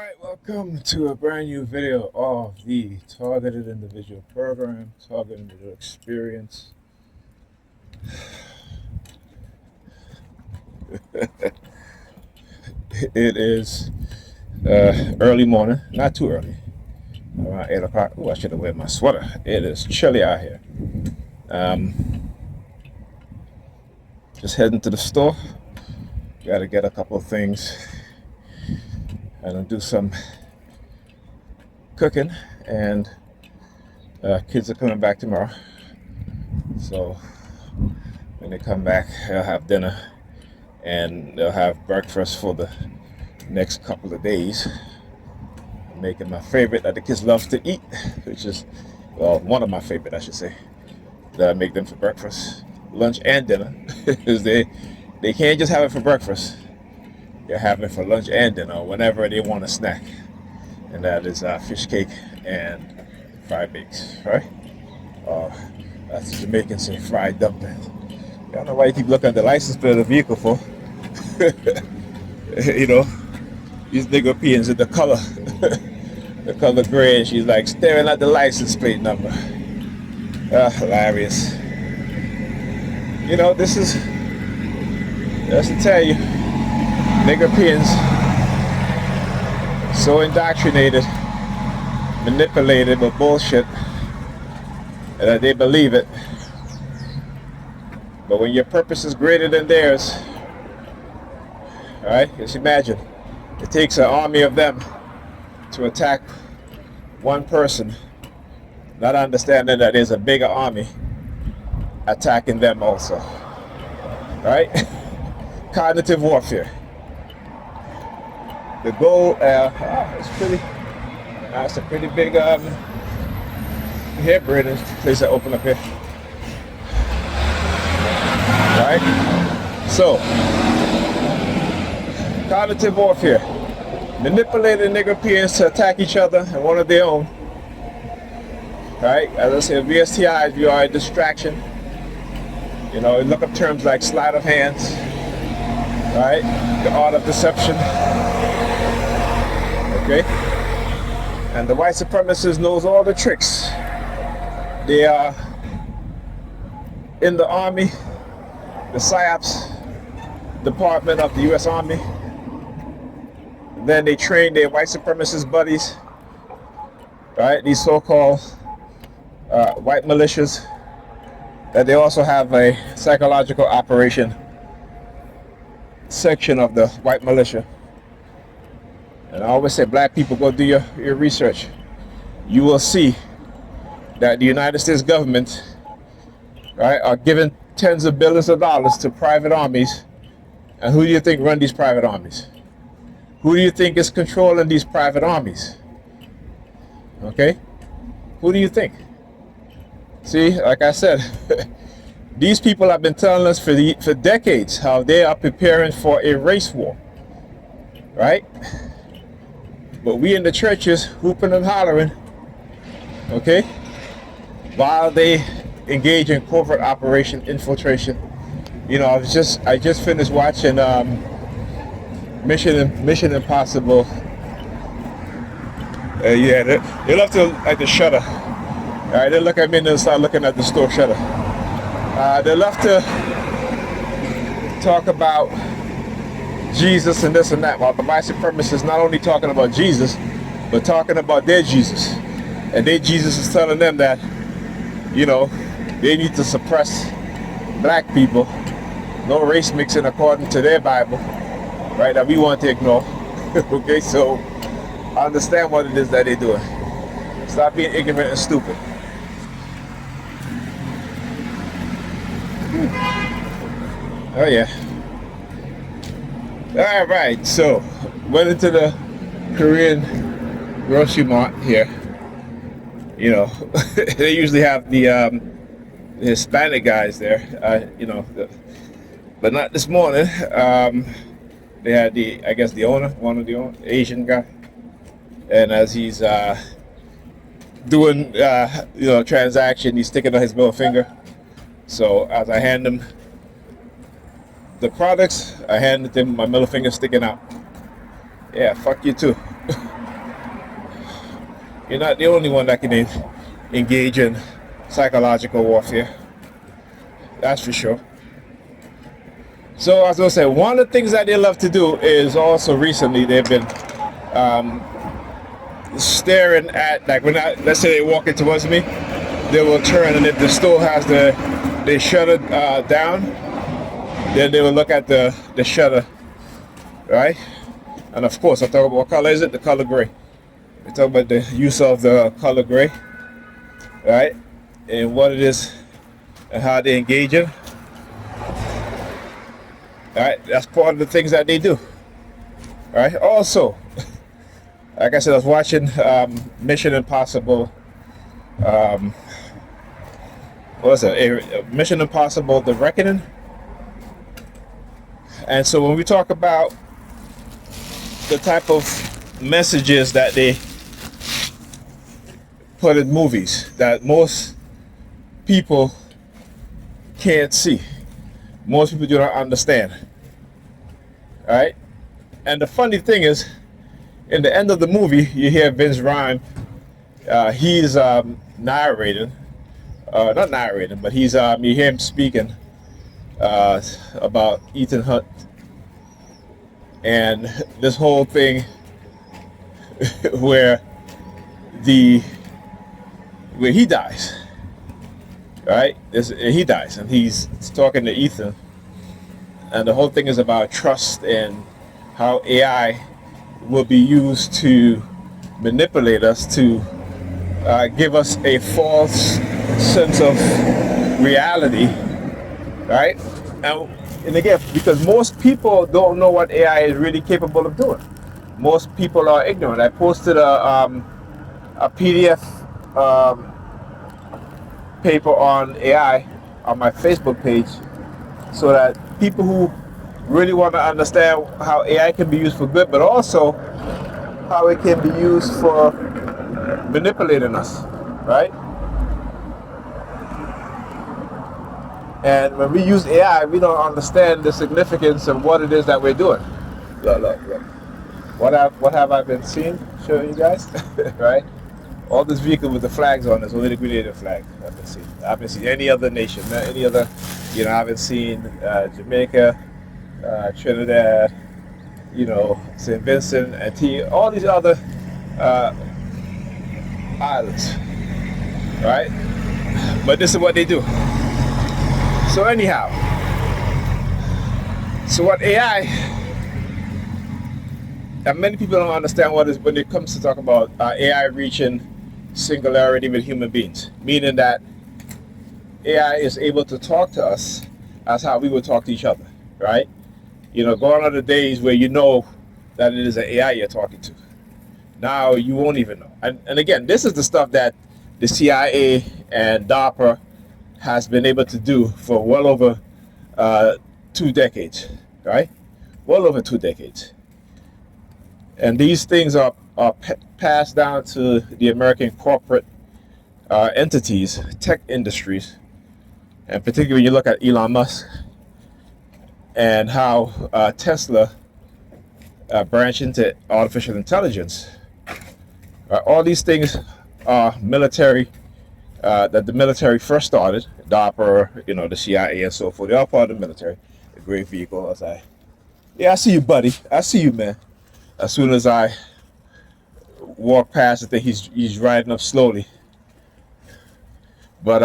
Alright, welcome to a brand new video of the Targeted Individual Program, Targeted Individual Experience. It is early morning, not too early, around 8 o'clock. Oh, I should have worn my sweater. It is chilly out here. Just heading to the store. Got to get a couple of things and do some cooking, and kids are coming back tomorrow, so when they come back they'll have dinner and they'll have breakfast for the next couple of days. I'm making my favorite that the kids love to eat, which is, well, one of my favorite, I should say, that I make them for breakfast, lunch, and dinner. Because they can't just have it for breakfast. They're having it for lunch and dinner whenever they want a snack, and that is fish cake and fried bakes, right? That's the Jamaicans say fried dumplings. I don't know why you keep looking at the license plate of the vehicle for. You know, these nigger peons in the color, the color gray, and she's like staring at the license plate number. Hilarious. You know, this is, just to tell you, nigger peons so indoctrinated, manipulated with bullshit that they believe it. But when your purpose is greater than theirs, all right, just imagine, it takes an army of them to attack one person, not understanding that there's a bigger army attacking them also, right? Cognitive warfare. The goal, it's pretty, it's a pretty big hair braiding place I open up here. Right? So, cognitive warfare. Manipulating nigger peons to attack each other and one of their own. Right? As I said, VSTIs, you are a distraction. You know, look up terms like sleight of hands. Right? The art of deception. Okay? And the white supremacist knows all the tricks. They are in the army, the PSYOPs department of the U.S. Army. Then they train their white supremacist buddies, right? These so-called white militias. That they also have a psychological operation section of the white militia. And I always say, black people, go do your research. You will see that the United States government, right, are giving tens of billions of dollars to private armies. And who do you think run these private armies? Who do you think is controlling these private armies? Okay? Who do you think? See, like I said, these people have been telling us for decades how they are preparing for a race war, right? But we in the churches whooping and hollering, okay, while they engage in covert operation infiltration. You know, I just finished watching Mission Impossible. Yeah, they love to like the shutter. All right, they look at me and then start looking at the store shutter. They love to talk about Jesus and this and that, while the white supremacists not only talking about Jesus, but talking about their Jesus. And their Jesus is telling them that, you know, they need to suppress black people, no race mixing according to their Bible, right, that we want to ignore. Okay, so understand what it is that they're doing. Stop being ignorant and stupid. Oh yeah. All right, so went into the Korean grocery mart here. You know, they usually have the Hispanic guys there. You know, but not this morning. They had I guess the owner, one of the Asian guy, and as he's doing you know, transaction, he's sticking out his middle finger. So as I hand him the products, I handed him my middle finger sticking out. Yeah, fuck you too. You're not the only one that can engage in psychological warfare. That's for sure. So as I said, one of the things that they love to do is also recently they've been staring at, like when let's say they walk in towards me, they will turn, and if the store has they shutter down, then they will look at the shutter, right? And of course, I talk about what color is it? The color gray. We talk about the use of the color gray, right? And what it is and how they engage in. Right, that's part of the things that they do. Right. Also, like I said, I was watching Mission Impossible. What was it? Mission Impossible: The Reckoning. And so when we talk about the type of messages that they put in movies that most people can't see, most people do not understand. All right? And the funny thing is, in the end of the movie, you hear Vince Ryan. He's narrating, not narrating, but he's you hear him speaking about Ethan Hunt and this whole thing where he dies. Right? He dies, and he's talking to Ethan, and the whole thing is about trust and how AI will be used to manipulate us, to give us a false sense of reality, right? And again, because most people don't know what AI is really capable of doing. Most people are ignorant. I posted a PDF paper on AI on my Facebook page, so that people who really want to understand how AI can be used for good, but also how it can be used for manipulating us, right? And when we use AI, we don't understand the significance of what it is that we're doing. Look. What have I been seeing? Showing you guys, right? All this vehicle with the flags on is only the Grenadian flag. I haven't seen any other nation, any other. I haven't seen Jamaica, Trinidad, St. Vincent, Antigua, all these other islands, right? But this is what they do. So anyhow, so what AI, and many people don't understand what is when it comes to talk about AI reaching singularity with human beings, meaning that AI is able to talk to us as how we would talk to each other, right? Gone are the days where you know that it is an AI you're talking to. Now you won't even know. And again, this is the stuff that the CIA and DARPA has been able to do for well over 2 decades, right? Well over 2 decades. And these things are passed down to the American corporate entities, tech industries, and particularly when you look at Elon Musk and how Tesla branched into artificial intelligence. All these things are military, that the military first started, DARPA, the CIA and so forth. They're all part of the military. A great vehicle. I see you, buddy. I see you, man. As soon as I walk past, I think he's riding up slowly. But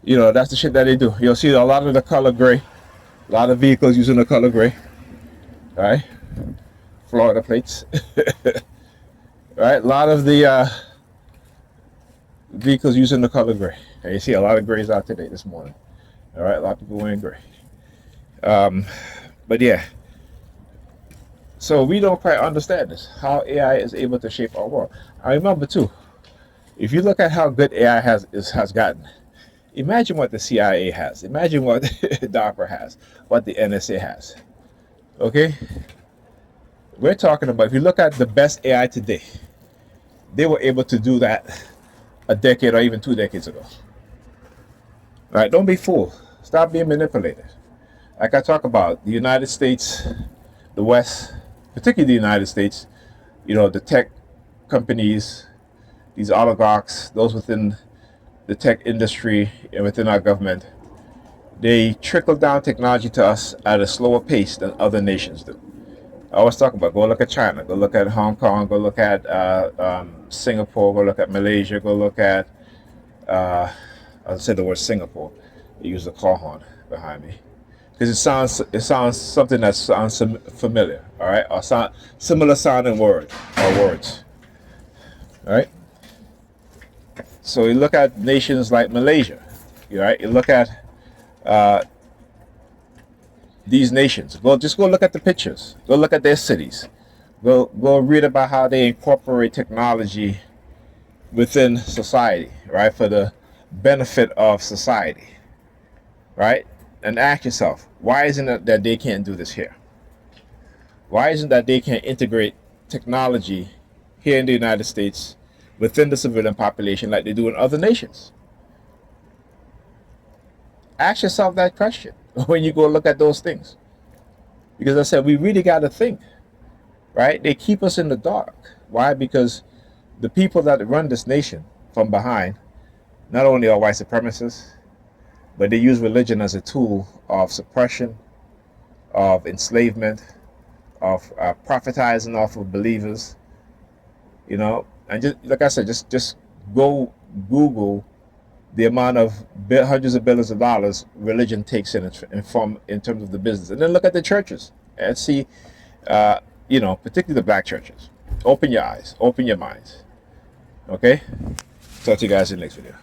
that's the shit that they do. You'll see a lot of the color gray, a lot of vehicles using the color gray, right? Florida plates, right? A lot of the vehicles using the color gray. And you see a lot of grays out today this morning. All right, a lot of people wearing gray. But yeah. So we don't quite understand this, how AI is able to shape our world. I remember too, if you look at how good AI has gotten, imagine what the CIA has, imagine what DARPA has, what the NSA has. Okay? We're talking about, if you look at the best AI today, they were able to do that a decade or even 2 decades ago. All right? Don't be fooled. Stop being manipulated. Like I talk about, the United States, the West, particularly the United States, the tech companies, these oligarchs, those within the tech industry and within our government, they trickle down technology to us at a slower pace than other nations do. I always talk about, go look at China, go look at Hong Kong, go look at Singapore, go look at Malaysia, go look at, I'll say the word Singapore. I use the car horn behind me because it sounds something that sounds familiar, all right, or sound similar sounding words, all right. So you look at nations like Malaysia, right? You look at uh, these nations. Go look at the pictures. Go look at their cities. Go read about how they incorporate technology within society, right, for the benefit of society, right? And ask yourself, why isn't it that they can't do this here? Why isn't that they can't integrate technology here in the United States within the civilian population like they do in other nations? Ask yourself that question when you go look at those things. Because I said, we really got to think, right? They keep us in the dark. Why? Because the people that run this nation from behind not only are white supremacists, but they use religion as a tool of suppression, of enslavement, of prophetizing off of believers, you know. And just like I said, just go Google the amount of hundreds of billions of dollars religion takes in terms of the business, and then look at the churches and see, particularly the black churches. Open your eyes, open your minds. Okay, talk to you guys in the next video.